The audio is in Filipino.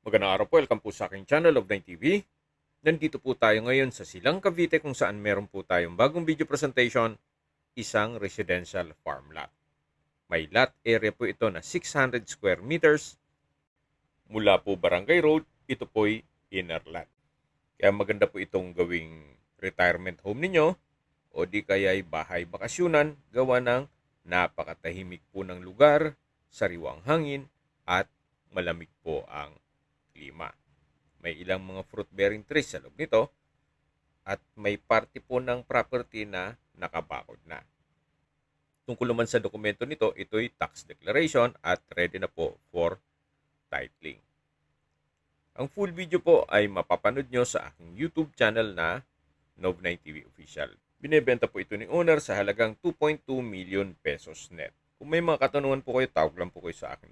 Magandang araw po, welcome po sa aking channel of 9TV. Nandito po tayo ngayon sa Silang Cavite kung saan meron po tayong bagong video presentation, isang residential farm lot. May lot area po ito na 600 square meters. Mula po Barangay Road, ito po'y inner lot. Kaya maganda po itong gawing retirement home ninyo o di kaya'y bahay bakasyunan gawa ng napakatahimik po ng lugar, sariwang hangin at malamig po ang klima. May ilang mga fruit-bearing trees sa loob nito at may parte po ng property na nakabakod na. Tungkol naman sa dokumento nito, ito'y tax declaration at ready na po for titling. Ang full video po ay mapapanood nyo sa aking YouTube channel na Nov9 TV Official. Binebenta po ito ni owner sa halagang 2.2 million pesos net. Kung may mga katanungan po kayo, tawag lang po kayo sa aking numero.